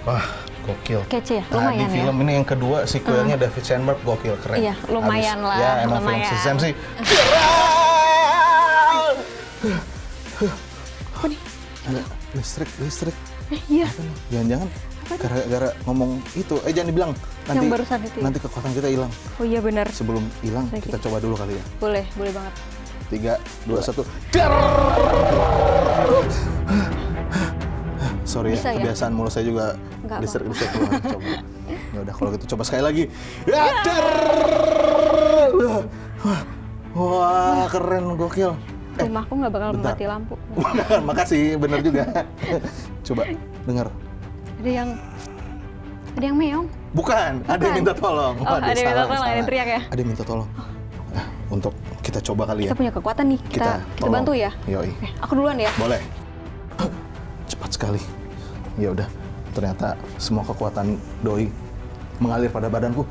Wah, gokil. Kece ya, Tadi lumayan ya. film ini yang kedua, sequelnya David Sandberg, gokil, keren. Iya, lumayan lah, Ya, emang lumayan. film Shazam sih. Apa nih? Ada listrik. Iya. Apa nih? Jangan-jangan gara-gara ngomong itu, jangan dibilang. Nanti, Yang barusan itu ya? Nanti kekuatan kita hilang. Oh iya benar. Sebelum hilang, Lagi. kita coba dulu kali ya. Boleh banget. 3, 2, 1. Sorry Bisa ya, ya? kebiasaan mulut saya juga Nggak listrik keluar. Coba. Ya udah kalau gitu coba sekali lagi. Wah, keren, gokil. Rumahku nggak bakal bentar. mati lampu. Makasih, bener juga. Coba dengar. Ada yang meong. Bukan, ada yang minta tolong. Oh, ada yang minta tolong, ada yang salah. teriak ya? Ada yang minta tolong. Nah, untuk kita coba kali ya. Kita punya kekuatan nih. Kita tolong. bantu ya. Yoi. Oke, aku duluan ya. Boleh. Cepat sekali. Ya udah, ternyata semua kekuatan doi mengalir pada badanku.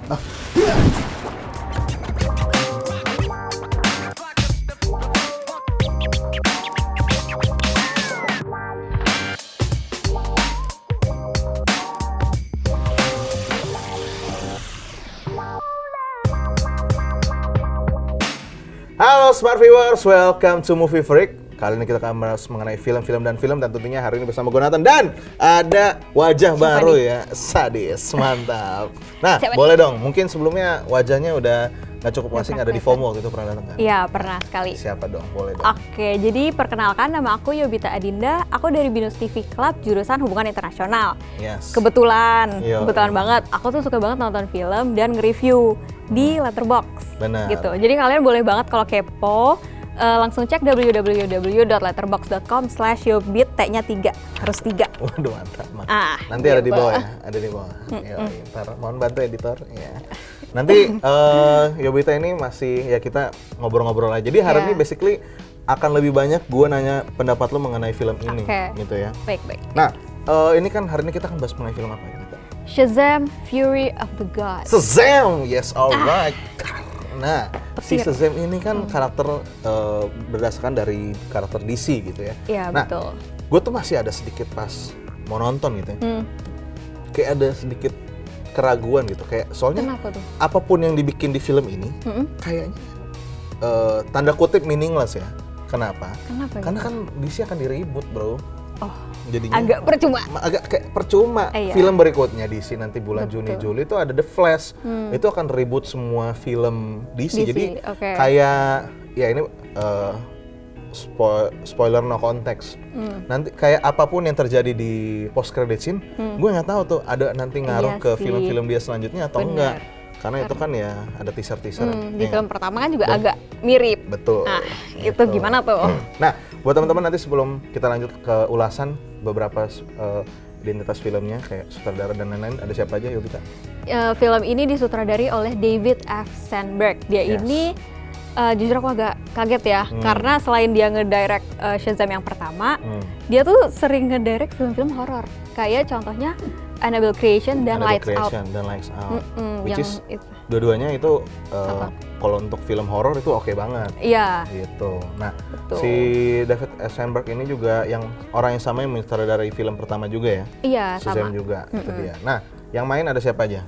Halo Smart Viewers, welcome to Movie Freak. Kali ini kita akan bahas mengenai film-film dan tentunya hari ini bersama Gonatan dan ada wajah baru ya, Sadis, mantap. Nah, Siapa boleh dong, mungkin sebelumnya wajahnya udah nggak cukup asing, ada di FOMO gitu, pernah datang kan? Iya, pernah sekali. Siapa dong, boleh dong. Oke, jadi perkenalkan nama aku Yobita Adinda. Aku dari Binus TV Club jurusan Hubungan Internasional. Yes. Kebetulan Yo. banget. Aku tuh suka banget nonton film dan nge-review di Letterboxd. Benar. Gitu. Jadi kalian boleh banget kalau kepo langsung cek www.letterboxd.com/yobit T-nya 3, harus 3. Waduh, mantap. Nanti gitu. ada di bawah ya, ada di bawah. Yoi, ntar mohon bantu editor. Ya. Nanti Yobita ini masih ya kita ngobrol-ngobrol aja. Jadi hari Ya. ini basically akan lebih banyak gue nanya pendapat lo mengenai film ini, Oke. gitu ya. Baik. Nah, ini kan hari ini kita akan bahas mengenai film apa ya? Shazam! Fury of the Gods. Shazam, yes, alright. Nah, si Petir. Shazam ini kan karakter berdasarkan dari karakter DC gitu ya. Iya, Nah, betul. gue tuh masih ada sedikit pas mau nonton gitu ya. Kayak ada sedikit keraguan gitu, kayak soalnya Kenapa tuh? apapun yang dibikin di film ini kayaknya tanda kutip meaningless ya. Kenapa? Kenapa ya? Karena kan DC akan di-reboot, bro. Oh, Jadinya agak percuma. agak kayak percuma. Iya. Film berikutnya DC nanti bulan Betul. Juni Juli itu ada The Flash. Itu akan reboot semua film DC. DC, Jadi oke. kayak ya ini spoiler no context. Nanti kayak apapun yang terjadi di post credit scene, gue nggak tahu tuh ada nanti ngaruh Iya ke sih. film-film dia selanjutnya atau Bener. enggak. Karena itu kan ya ada teaser-teaser. Di ya film nggak? pertama kan juga agak mirip. Betul. Nah, itu Gitu. gimana tuh? Nah, buat teman-teman nanti sebelum kita lanjut ke ulasan beberapa identitas filmnya kayak sutradara dan lain-lain, ada siapa aja yuk kita? Film ini disutradari oleh David F. Sandberg. Dia Yes. ini jujur aku agak kaget ya, karena selain dia ngedirect Shazam yang pertama, dia tuh sering ngedirect film-film horor. Kayak contohnya Annabelle Creation dan Annabelle Lights Out. Creation dan Lights Out. Which yang is itu. dua-duanya itu Apa? kalau untuk film horor itu oke banget. Iya, Gitu. Nah, Betul. si David S. Sandberg ini juga yang orang yang sama yang mensutradarai film pertama juga ya. iya Shazam sama. juga, itu dia. Nah, yang main ada siapa aja?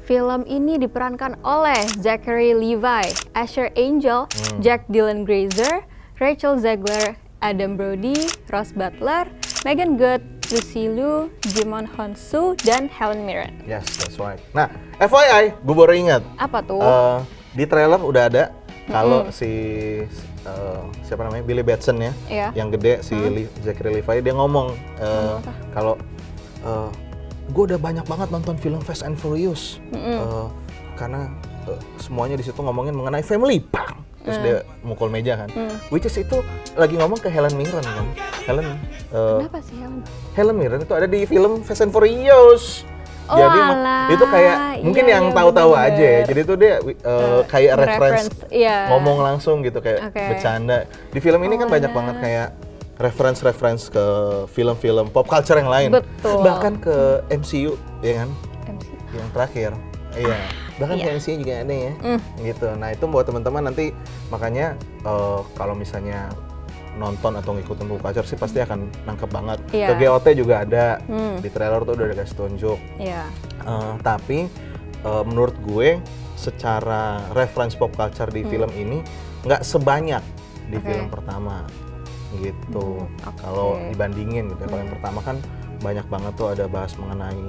Film ini diperankan oleh Zachary Levi, Asher Angel, Jack Dylan Grazer, Rachel Zegler, Adam Brody, Ross Butler, Megan Good, Lucy Liu, Jimon Honsu, dan Helen Mirren. Yes, that's right. Nah, FYI, gue baru ingat. Apa tuh? Di trailer udah ada kalau si siapa namanya Billy Batson ya, Iya. yang gede si Zachary Levi dia ngomong kalau gue udah banyak banget nonton film Fast and Furious karena semuanya di situ ngomongin mengenai family, bang. Terus dia mukul meja kan, which is itu lagi ngomong ke Helen Mirren kan, Kenapa sih Helen? Helen Mirren itu ada di film Fast and Furious. Oh, Jadi alah. itu kayak mungkin Iya, yang iya, tahu-tahu bener. aja ya. Jadi itu dia kayak reference Iya. ngomong langsung gitu kayak Oke. bercanda. Di film ini kan banyak banget kayak reference ke film-film pop culture yang lain. Betul. Bahkan ke MCU ya kan? MC. Yang terakhir. Iya. Bahkan iya. ke MCU juga ada ya. Gitu. Nah, itu buat teman-teman nanti makanya kalau misalnya nonton atau ngikutin pop culture sih pasti akan nangkep banget. Iya. Ke GOT juga ada, di trailer tuh udah dikasih tunjuk. Iya. Tapi menurut gue secara reference pop culture di film ini nggak sebanyak di film pertama gitu. Kalau dibandingin gitu, kalau yang pertama kan banyak banget tuh ada bahas mengenai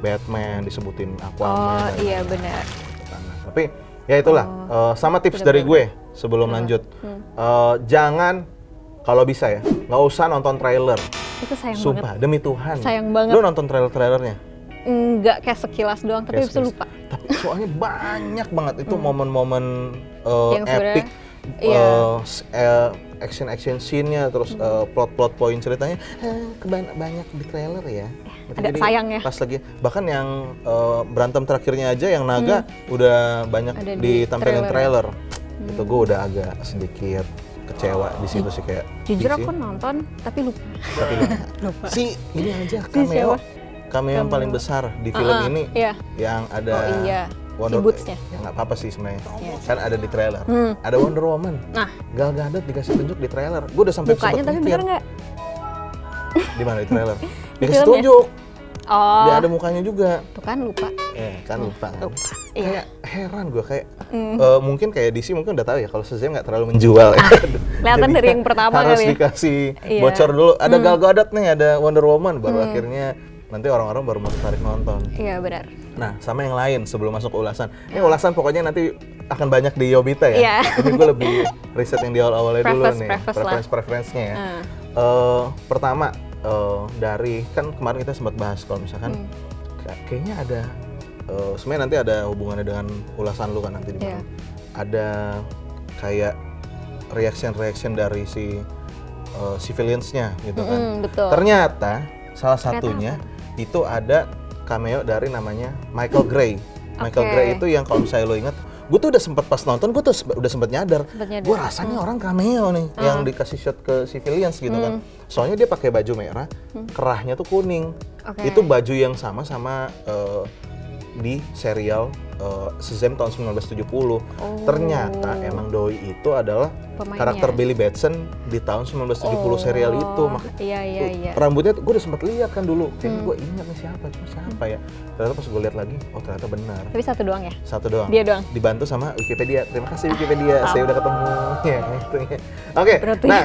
Batman, disebutin Aquaman. Oh iya benar. Tapi ya itulah, sama tips dari gue sebelum lanjut. Jangan, kalau bisa ya, nggak usah nonton trailer. Itu sayang Sumpah, banget. demi Tuhan. Sayang banget. Lu nonton trailernya? Enggak, kayak sekilas doang, tapi bisa lupa. Tapi soalnya banyak banget itu momen-momen Yang sebenarnya, epic, action scene-nya, terus plot point ceritanya banyak di trailer ya. Ada sayangnya. Pas lagi, bahkan yang berantem terakhirnya aja yang naga udah banyak Ada di ditampilin trailer. Itu gue udah agak sedikit kecewa di situ sih, kayak Jujur DC. aku nonton, tapi lupa. Tapi Lupa. si ini aja siapa? cameo yang paling besar di film ini Iya. yang ada Oh iya, Wonder si Boots-nya. Ya nggak apa-apa sih sebenarnya. Iya. Kan ada di trailer. Ada Wonder Woman. Nah, Gal Gadot dikasih tunjuk di trailer. Gue udah sampai mukanya tapi bener nggak? Di mana di trailer? Di Dikasih filmnya? tunjuk. Oh, Dia ada mukanya juga. tuh kan lupa. Kan lupa. Kan? Lupa. Kayak heran gue kayak mungkin kayak DC mungkin udah tahu ya kalau Shazam nggak terlalu menjual. Kelihatan Jadi dari yang pertama harus kali ya. dikasih Iya. bocor dulu. Ada Gal Gadot nih, ada Wonder Woman, baru akhirnya nanti orang-orang baru mau tertarik nonton. Iya benar. Nah, sama yang lain sebelum masuk ke ulasan. Ini ulasan pokoknya nanti akan banyak di Yobita ya. Iya. Ini gue lebih riset yang di awal-awalnya dulu nih. Preface Preference-nya ya. Pertama, dari, kan kemarin kita sempat bahas kalau misalkan kayaknya ada, sebenarnya nanti ada hubungannya dengan ulasan lu kan nanti di mana. Iya. Ada kayak reaction dari si civilians-nya gitu kan. Betul. Ternyata salah satunya itu ada cameo dari namanya Michael Gray. Michael Gray itu yang kalau misalnya lo ingat, gue tuh udah sempet pas nonton, gue tuh udah sempet nyadar. Gue rasanya orang cameo nih, yang dikasih shot ke civilians gitu kan. Soalnya dia pakai baju merah, kerahnya tuh kuning. Itu baju yang sama di serial Shazam tahun 1970. Ternyata emang Doi itu adalah karakter Billy Batson di tahun 1970 serial itu. Iya. Rambutnya gue udah sempet lihat kan dulu, kayaknya gue ingat nih siapa ya. Ternyata pas gue lihat lagi, oh ternyata benar. Tapi satu doang ya? Satu doang. Dia doang? Dibantu sama Wikipedia. Terima kasih Wikipedia, saya udah ketemu. Ya, gitu ya. Oke, nah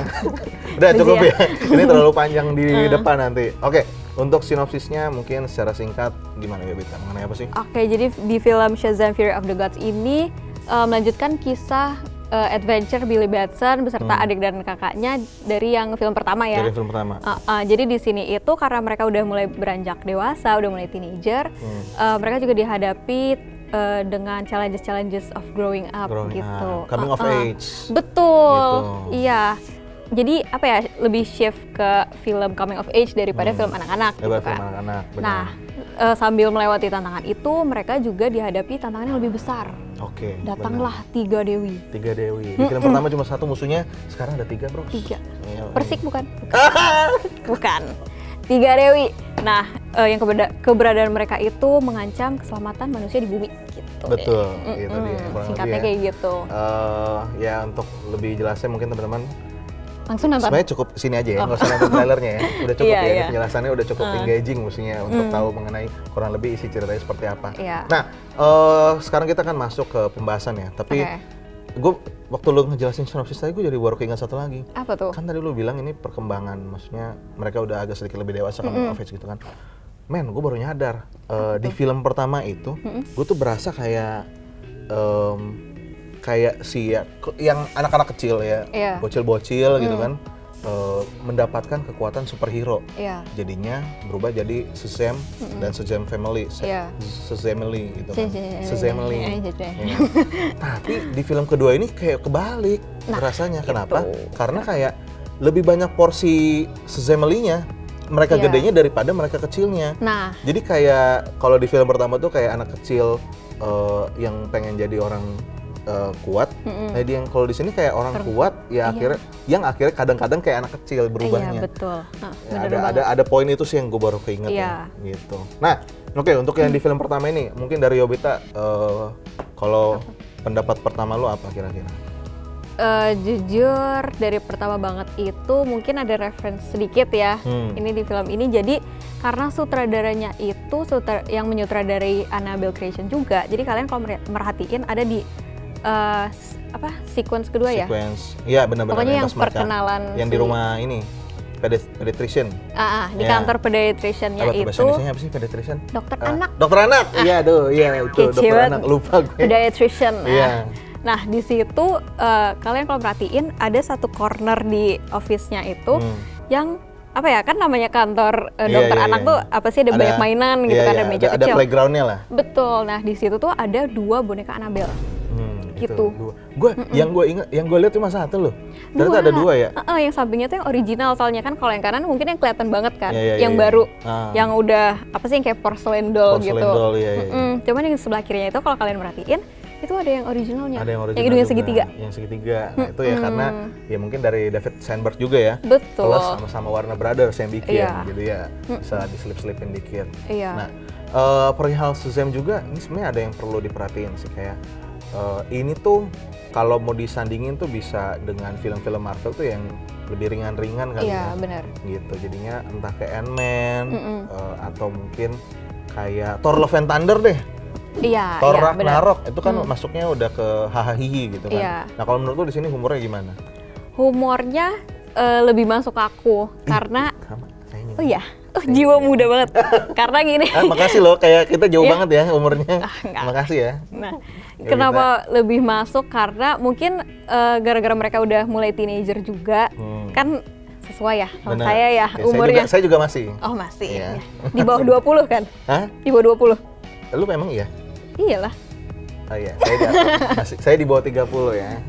udah cukup ya. Ini terlalu panjang di depan nanti. Oke, untuk sinopsisnya mungkin secara singkat gimana ya Bita? Mengenai apa sih? Oke, jadi di film Shazam Fury of the Gods ini melanjutkan kisah adventure Billy Batson beserta adik dan kakaknya dari yang film pertama ya. Dari film pertama. Jadi di sini itu karena mereka udah mulai beranjak dewasa, udah mulai teenager, mereka juga dihadapi dengan challenges of growing up gitu. Coming of age. Betul. Gitu. Iya. Jadi apa ya, lebih shift ke film coming of age daripada film anak-anak gitu Daripada kan. film anak-anak, benar. Nah, sambil melewati tantangan itu, mereka juga dihadapi tantangan yang lebih besar. Oke. Datanglah tiga dewi. Tiga dewi. Di film pertama cuma satu musuhnya, sekarang ada tiga bro. Tiga. Iya, Persik bukan? Bukan. Tiga dewi. Nah, yang keberadaan mereka itu mengancam keselamatan manusia di bumi. Gitu deh. Betul. Itu dia. Singkatnya kayak gitu. Ya untuk lebih jelasnya mungkin teman-teman Langsung nonton. sebenarnya cukup sini aja ya, nggak usah nonton trailernya ya. Udah cukup Iya, ya, iya. penjelasannya udah cukup engaging mestinya untuk tahu mengenai kurang lebih isi ceritanya seperti apa. Iya. Nah, sekarang kita akan masuk ke pembahasan ya. Tapi gue waktu lu ngejelasin sinopsis tadi, gue jadi baru keinget satu lagi. Apa tuh? Kan tadi lu bilang ini perkembangan, maksudnya mereka udah agak sedikit lebih dewasa coming of age gitu kan. Men, gue baru nyadar di film pertama itu, gue tuh berasa kayak si yang anak-anak kecil ya, bocil-bocil gitu kan, mendapatkan kekuatan superhero. Jadinya berubah jadi Shazam dan Shazam Family, Shazamily gitu kan. Shazamily. Tapi di film kedua ini kayak kebalik rasanya. Kenapa? Karena kayak lebih banyak porsi Shazamily-nya. Mereka gedenya daripada mereka kecilnya. Jadi kayak kalau di film pertama tuh kayak anak kecil yang pengen jadi orang kuat. Nah, yang kalau di sini kayak orang kuat ya akhirnya kadang-kadang kayak anak kecil berubahnya. Iya, betul. Ada poin itu sih yang gue baru keinget ya, gitu. Nah, oke, untuk yang di film pertama ini mungkin dari Yobita, kalau pendapat pertama lu apa kira-kira? Jujur dari pertama banget itu mungkin ada reference sedikit ya ini di film ini. Jadi karena sutradaranya itu yang menyutradarai Annabelle Creation juga. Jadi kalian kalau merhatiin ada di sequence kedua ya? Iya benar-benar. Pokoknya yang perkenalan yang di rumah ini pediatrician. Di kantor pediatriciannya itu. Bahasa Indonesia apa sih pediatrician? Dokter anak. Dokter anak. Iya, itu dokter anak. Lupa gue. Pediatrician. Iya. Nah di situ kalian kalau perhatiin ada satu corner di office-nya itu yang apa ya, kan namanya kantor dokter anak tuh apa sih, ada banyak mainan gitu kan, ada meja kecil. Ada playground-nya lah. Betul. Nah di situ tuh ada 2 boneka Annabelle. Gitu. Yang gue lihat cuma 1 loh. Ternyata ada 2 ya. Yang sampingnya tuh yang original, soalnya kan kalau yang kanan mungkin yang kelihatan banget kan, yang baru, yang udah apa sih yang kayak porcelain doll gitu. Cuman yang sebelah kirinya itu kalau kalian perhatiin itu ada yang originalnya. Ada yang original. Yang hidungnya segitiga. Yang segitiga. Nah, itu ya karena ya mungkin dari David Sandberg juga ya. Betul. Plus sama-sama Warner Brothers yang bikin gitu ya. Bisa diselip-selipin dikit. Nah, perihal Shazam juga ini sebenarnya ada yang perlu diperhatiin sih, kayak ini tuh kalau mau disandingin tuh bisa dengan film-film Marvel tuh yang lebih ringan-ringan kali ya. Iya, benar. Gitu. Jadinya entah kayak Ant-Man atau mungkin kayak Thor Love and Thunder deh. Iya, Thor iya, Ragnarok itu kan masuknya udah ke hahaha gitu kan. Iya. Nah, kalau menurut lu di sini humornya gimana? Humornya lebih masuk ke aku karena Sama kayaknya. oh iya. Jiwa muda banget. Karena gini. Makasih loh, kayak kita jauh banget ya umurnya. Makasih ya. Nah, kenapa lebih masuk? Karena mungkin gara-gara mereka udah mulai teenager juga, kan sesuai ya sama saya ya umurnya. Saya juga masih. Oh masih. Iya. Di bawah 20 kan? Hah? Di bawah 20. Lu memang iya? Iyalah. Oh iya, saya di bawah 30 ya.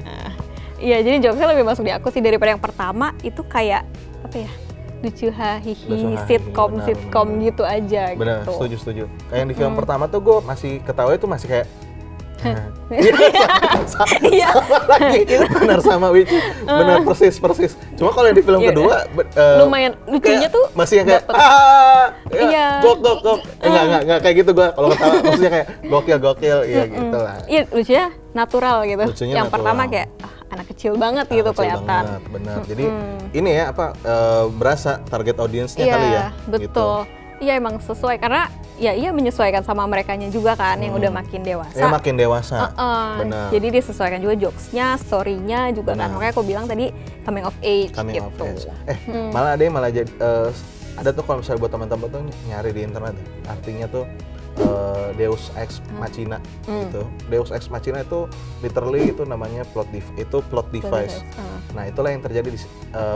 Iya, jadi jokesnya lebih masuk di aku sih daripada yang pertama itu kayak apa ya? Lucu hahihi, sitcom gitu aja. Bener, gitu. setuju. Kayak yang di film pertama tuh gue masih ketawa itu masih kayak Iya. Benar sama Witch. Benar persis. Cuma kalau yang di film kedua lumayan lucunya tuh masih yang kayak gok. Enggak kayak gitu gua. Kalau ketawa maksudnya kayak gokil iya gitu lah. Iya, lucunya natural gitu. Lucunya yang natural. pertama kayak anak kecil banget gitu kelihatan. Benar. Jadi ini ya berasa target audiensnya kali ya. Betul. Gitu. Iya emang sesuai karena ya iya menyesuaikan sama merekanya juga kan yang udah makin dewasa. Ya makin dewasa. Benar. Jadi disesuaikan juga jokesnya, story-nya juga kan. Makanya aku bilang tadi coming of age gitu. Malah ada yang jadi ada tuh kalau misalnya buat teman-teman tuh nyari di internet artinya tuh Deus Ex Machina gitu. Deus Ex Machina itu literally itu namanya plot device. Nah, itulah yang terjadi di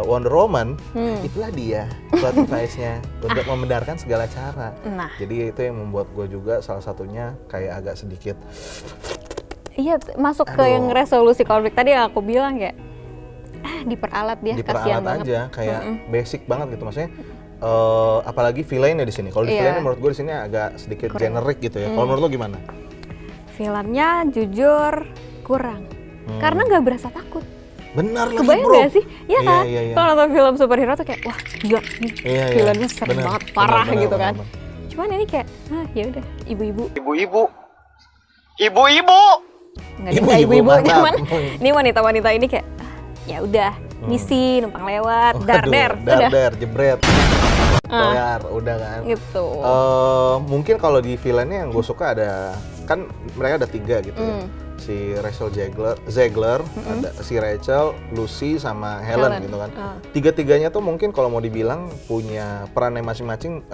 Wonder Woman. Itulah dia plot device-nya untuk membenarkan segala cara. Nah. Jadi itu yang membuat gue juga salah satunya kayak agak sedikit masuk ke yang resolusi konflik tadi yang aku bilang kayak diperalat dia, kasihan banget. Aja kayak basic banget gitu maksudnya. Apalagi villainnya di sini. Kalau di villainnya menurut gue di sini agak sedikit generic gitu ya. Kalau menurut lo gimana? Villainnya jujur kurang. Karena nggak berasa takut. Benar lagi, kebayang bro. Gak sih? Iya kan? Iya. Kalau nonton film superhero tuh kayak wah gila nih villainnya serem banget, parah gitu kan. Cuman ini kayak ya udah ibu-ibu. Nggak ibu-ibu cuman ini wanita-wanita ini kayak ya udah misi numpang lewat, dar jebret. Udah kan. Gitu. Mungkin kalau di villainnya yang gue suka ada kan mereka ada 3 gitu ya. Si Rachel Zegler, ada si Rachel, Lucy sama Helen gitu kan. Tiga-tiganya tuh mungkin kalau mau dibilang punya perannya masing-masing.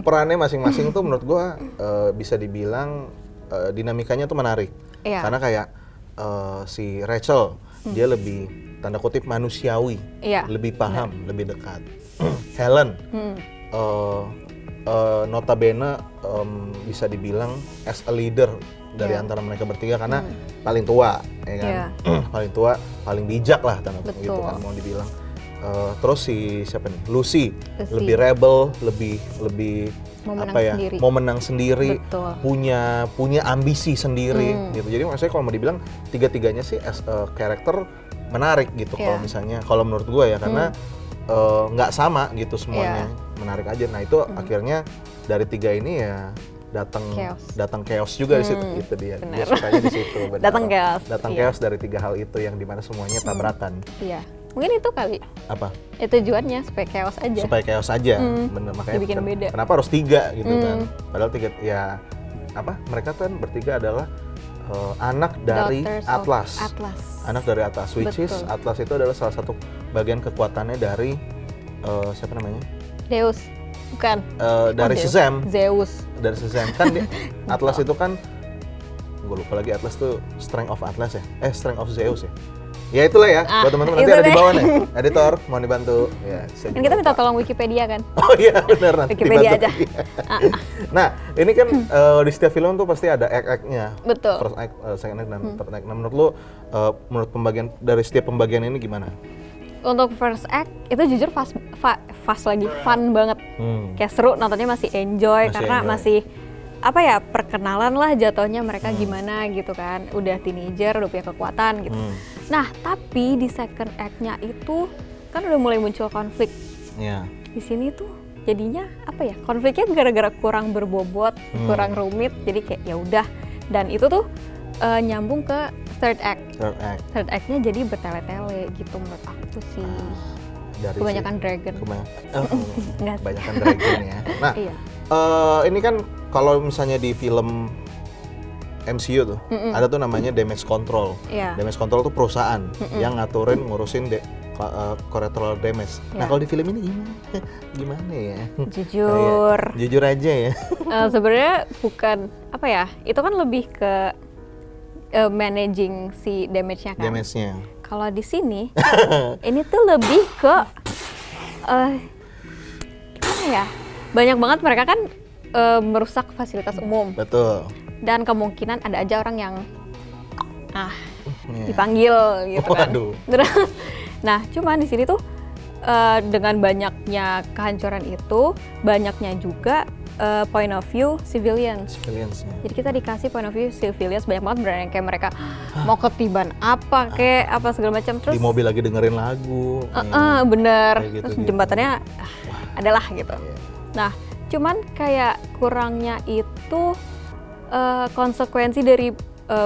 Perannya masing-masing tuh menurut gue bisa dibilang dinamikanya tuh menarik. Karena kayak si Rachel dia lebih tanda kutip manusiawi, lebih paham, lebih dekat. Helen, notabene bisa dibilang as a leader dari antara mereka bertiga karena paling tua, ya kan? Paling tua, paling bijak lah tanda kutip gitu kan mau dibilang. Terus si siapa nih? Lucy, lebih rebel, lebih mau menang sendiri, punya ambisi sendiri gitu. Jadi maksudnya kalau mau dibilang tiga-tiganya sih as a karakter menarik gitu kalau menurut gue ya karena nggak sama gitu semuanya, menarik aja. Nah itu akhirnya dari 3 ini ya datang chaos juga di situ. Itu dia. Gue sukanya di situ. Datang chaos. Datang chaos dari 3 hal itu yang dimana semuanya tabrakan. Iya. Mungkin itu kali. Apa? Itu tujuannya supaya chaos aja. Supaya chaos aja. Bener, makanya dibikin beda. Kenapa harus 3 gitu kan? Padahal 3 ya apa? Mereka kan bertiga adalah anak dari Atlas. Anak dari Atlas, which is Atlas itu adalah salah satu bagian kekuatannya dari siapa namanya? Deus, bukan? Dari Shazam. Zeus. Dari Shazam kan Atlas itu kan, gue lupa lagi Atlas tuh Strength of Atlas ya? Strength of Zeus ya? Ya itulah ya, buat teman-teman nanti ada di bawah nih. Editor, mohon dibantu. Ya, kan kita minta tolong Wikipedia kan? Oh iya benar, nanti Wikipedia dibantu. aja. Nah, ini kan di setiap film tuh pasti ada act-nya. Betul. First act, second act, dan third act. Nah, menurut lu, menurut pembagian dari setiap pembagian ini gimana? Untuk first act itu jujur fast lagi, fun banget. Kayak seru, nontonnya masih enjoy karena masih apa ya, perkenalan lah jatuhnya mereka gimana gitu kan, udah teenager, udah punya kekuatan gitu. Nah tapi di second act-nya itu kan udah mulai muncul konflik. Di sini tuh jadinya apa ya, konfliknya gara-gara kurang berbobot, kurang rumit, jadi kayak ya udah. Dan itu tuh nyambung ke third act. Third act-nya jadi bertele-tele gitu menurut aku sih. Dari kebanyakan dragon. Kebanyakan dragon ya. Nah, ini kan kalau misalnya di film MCU tuh ada tuh namanya damage control. Damage control tuh perusahaan yang ngurusin collateral damage. Nah kalau di film ini gimana ya? Jujur aja ya. Sebenarnya bukan apa ya, itu kan lebih ke managing si damage-nya kan. Damage-nya. Kalau di sini ini tuh lebih ke apa ya? Banyak banget mereka kan merusak fasilitas umum. Betul. Dan kemungkinan ada aja orang yang dipanggil gitu kan. Terus, nah cuman di sini tuh dengan banyaknya kehancuran itu, banyaknya juga point of view civilians. Jadi kita dikasih point of view civilians banyak banget, beneran kayak mereka mau ketiban apa kayak apa segala macam. Terus di mobil lagi dengerin lagu. Bener. Gitu, terus jembatannya adalah gitu. Nah cuman kayak kurangnya itu konsekuensi dari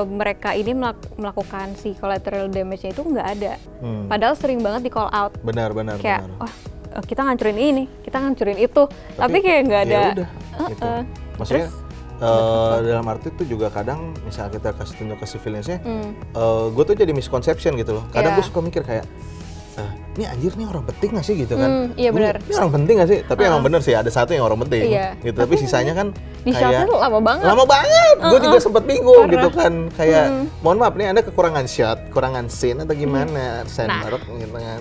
mereka ini melakukan si collateral damage-nya itu nggak ada. Padahal sering banget di call out. Benar. Kayak kita ngancurin ini, kita ngancurin itu, tapi kayak nggak ada. Ya udah, gitu. Maksudnya dalam arti itu juga kadang misalnya kita kasih tunjuk ke civilians-nya, gue tuh jadi misconception gitu loh. Kadang gue suka mikir kayak, ini anjir nih orang penting gak sih gitu kan? Iya benar. Ini orang penting gak sih? Tapi emang bener sih ada satu yang orang penting. Gitu. Tapi sisanya kan di shotnya tuh lama banget. Gue juga sempat bingung gitu kan. Kayak mohon maaf nih Anda kekurangan shot, kekurangan scene atau gimana? Sandmark gitu kan.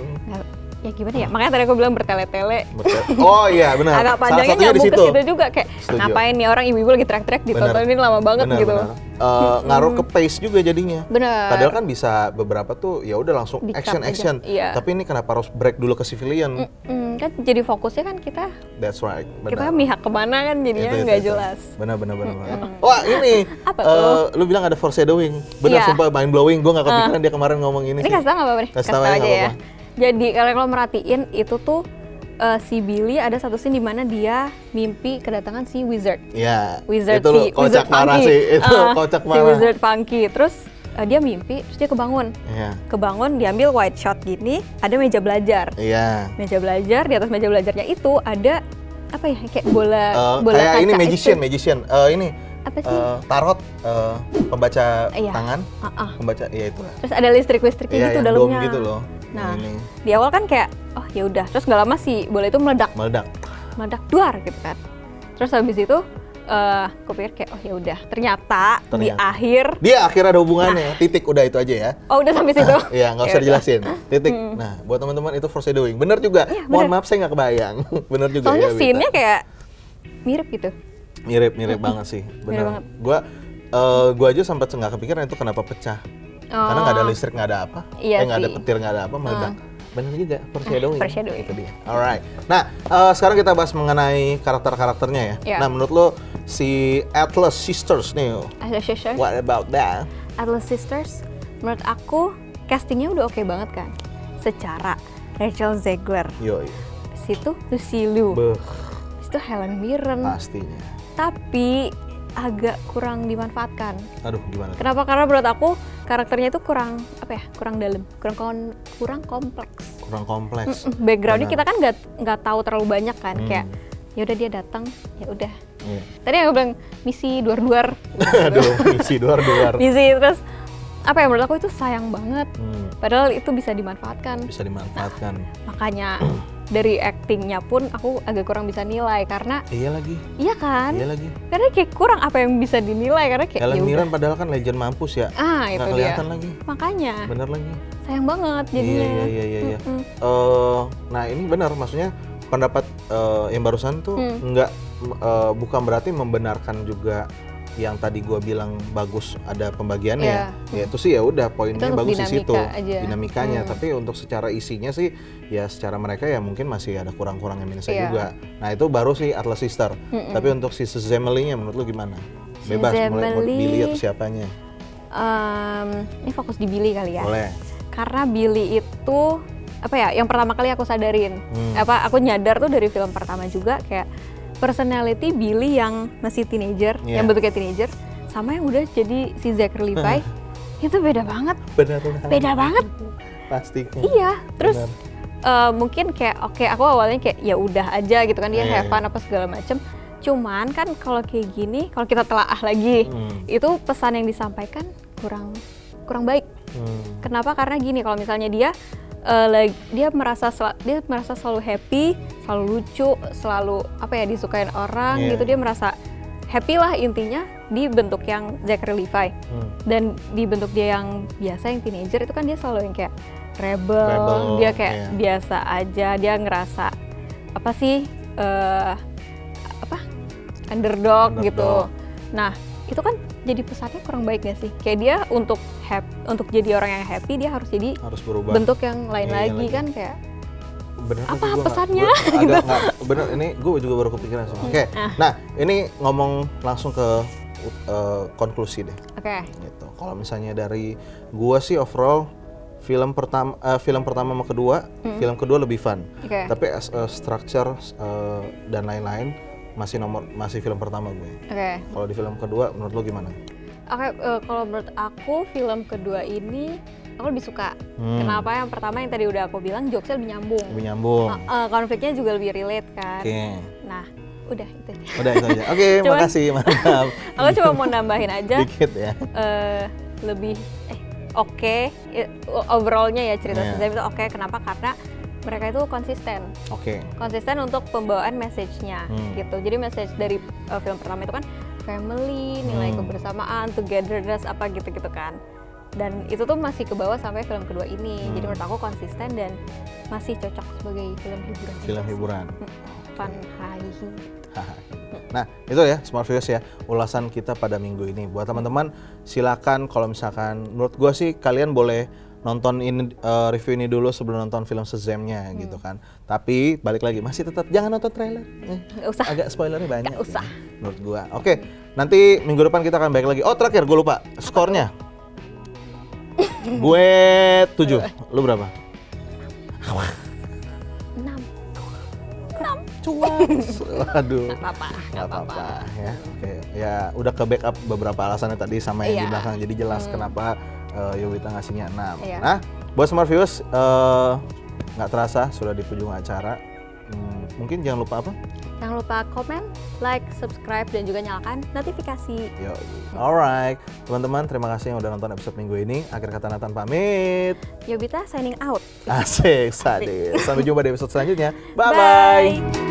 Ya gimana ya? Makanya tadi aku bilang bertele-tele. Oh iya benar. Agak panjangnya nyambung ke situ juga kayak ngapain nih orang ibu-ibu lagi teriak-teriak ditontonin lama banget gitu. Ngaruh ke pace juga jadinya. Benar. Padahal kan bisa beberapa tuh ya udah langsung action. Tapi ini kenapa harus break dulu ke civilian? Kan jadi fokusnya kan kita. That's right. Benar. Kita mihak kemana kan jadinya nggak jelas. Benar. Wah ini. Apa tuh? Lu bilang ada foreshadowing. Benar sumpah mind blowing. Gue nggak kepikiran dia kemarin ngomong ini. Ini kasih tau nggak apa-apa nih? Kasih tau aja ya. Jadi kalau merhatiin itu tuh si Billy ada satu scene di mana dia mimpi kedatangan si Wizard. Iya. Wizard itu si kocak parah sih. Itu kocak parah. Si Wizard Funky. Terus dia mimpi, terus dia kebangun. Kebangun, diambil white shot gini, ada meja belajar. Meja belajar, di atas meja belajarnya itu ada apa ya? Kayak bola kayak kaca. Ini magician. Ini apa sih? Tarot, pembaca tangan, pembaca, itu. Terus ada listrik-listriknya gitu dalamnya. Gitu loh. Nah, di awal kan kayak, ya udah. Terus nggak lama sih bola itu meledak duar gitu kan. Terus habis itu, aku pikir kayak, ya udah. Ternyata di akhir. Dia akhir ada hubungannya. Titik udah itu aja ya. Oh udah sampai situ. Iya nggak usah dijelasin. Titik. Nah buat teman-teman itu foreshadowing. Bener juga. Mohon maaf saya nggak kebayang. Bener juga. Soalnya scene-nya kayak mirip gitu. Mirip banget sih, benar. Gua aja sempat nggak kepikiran itu kenapa pecah. Karena nggak ada listrik, nggak ada apa, nggak ada petir, nggak ada apa, meledak. Benar juga, foreshadowing. Itu dia. Alright. Nah, sekarang kita bahas mengenai karakternya ya. Nah, menurut lo si Atlas Sisters nih, what about that? Atlas Sisters, menurut aku castingnya udah oke banget kan. Secara Rachel Zegler, situ Lucy Liu, situ Helen Mirren. Pastinya. Tapi agak kurang dimanfaatkan. Aduh, gimana? Kenapa? Karena menurut aku karakternya itu kurang kurang dalam, kurang kompleks. Kurang kompleks. Backgroundnya Benar. kita kan nggak tahu terlalu banyak kan, kayak ya udah dia datang, ya udah. Iya. Tadi aku bilang misi duar-duar. Aduh, misi duar-duar. Misi terus menurut aku itu sayang banget. Padahal itu bisa dimanfaatkan. Bisa dimanfaatkan. Makanya dari actingnya pun aku agak kurang bisa nilai karena Iya lagi. iya kan? Iya lagi. Karena kayak kurang apa yang bisa dinilai karena kayak Helen ya Mirren udah. padahal kan legend mampus ya. Itu Nggak dia. kelihatan lagi. Makanya Bener lagi. sayang banget jadinya. Iya. Nah ini benar, maksudnya pendapat yang barusan tuh bukan berarti membenarkan juga yang tadi gua bilang bagus ada pembagiannya. Iya. Ya itu sih ya udah poinnya Itu bagus di situ. dinamika aja. Dinamikanya, tapi untuk secara isinya sih ya secara mereka ya mungkin masih ada kurang-kurangnya minusnya Iya. juga. Nah itu baru sih Atlas Sister. Tapi untuk si Zemely-nya menurut lu gimana? Bebas mulai mau Zemely, Billy atau siapanya. Ini fokus di Billy kali ya. Boleh. Karena Billy itu yang pertama kali aku sadarin. Aku nyadar tuh dari film pertama juga kayak personality Billy yang masih teenager, yang bentuknya teenager, sama yang udah jadi si Zachary Levi, itu beda banget. Beda banget. Pastinya. Iya, terus mungkin kayak aku awalnya kayak ya udah aja gitu kan, dia have fun apa segala macem. Cuman kan kalau kayak gini, kalau kita telaah lagi, itu pesan yang disampaikan kurang baik. Kenapa? Karena gini, kalau misalnya dia merasa selalu happy, selalu lucu, selalu disukain orang gitu, dia merasa happy lah intinya di bentuk yang Zachary Levi. Dan di bentuk dia yang biasa, yang teenager itu kan dia selalu yang kayak rebel, dia kayak biasa aja, dia ngerasa underdog gitu. Nah itu kan jadi pesannya kurang baik gak sih? Kayak dia untuk jadi orang yang happy, dia harus berubah bentuk yang lain lagi kan, kayak bener apa pesannya? Bener, ini gue juga baru kepikiran sih. Oke. Nah ini ngomong langsung ke konklusi deh. Oke. Gitu. Kalau misalnya dari gue sih overall film pertama sama kedua, film kedua lebih fun. Tapi as a structure dan lain-lain masih film pertama gue. Kalau di film kedua menurut lo gimana? Kalau menurut aku film kedua ini aku lebih suka. Kenapa? Yang pertama yang tadi udah aku bilang, jokesnya lebih nyambung. Konfliknya juga lebih relate kan. Nah, udah itu aja. Udah itu aja. Oke, makasih, mantap. Aku cuma mau nambahin aja. Dikit ya. Lebih overallnya ya cerita Shazam itu oke. Kenapa? Karena mereka itu konsisten untuk pembawaan message-nya gitu. Jadi message dari film pertama itu kan family, nilai kebersamaan, togetherness apa gitu-gitu kan. Dan itu tuh masih ke bawah sampai film kedua ini. Jadi menurut aku konsisten dan masih cocok sebagai film hiburan. Film hiburan. Fun, hahihi. Nah itu ya Smart Viewers ya, ulasan kita pada minggu ini. Buat teman-teman silakan kalau misalkan menurut gue sih kalian boleh nonton ini review ini dulu sebelum nonton film Shazam-nya gitu kan. Tapi balik lagi masih tetap jangan nonton trailer. Nggak usah. Agak spoilernya banyak. Nggak usah. Menurut gua. Oke, nanti minggu depan kita akan balik lagi. Oh terakhir gue lupa skornya. Gue 7. Lu berapa? 6. Cuas. Waduh. Nggak apa-apa. Ya. Oke. Ya udah ke backup beberapa alasannya tadi sama yang di belakang. Jadi jelas kenapa Yowita ngasihnya 6. Nah, buat Smart Viewers, nggak terasa sudah di penghujung acara. Mungkin jangan lupa apa? Jangan lupa komen, like, subscribe, dan juga nyalakan notifikasi. Alright, teman-teman terima kasih yang udah nonton episode minggu ini. Akhir kata Nathan pamit. Yobita signing out. Asik, sadis. Sampai jumpa di episode selanjutnya. Bye-bye.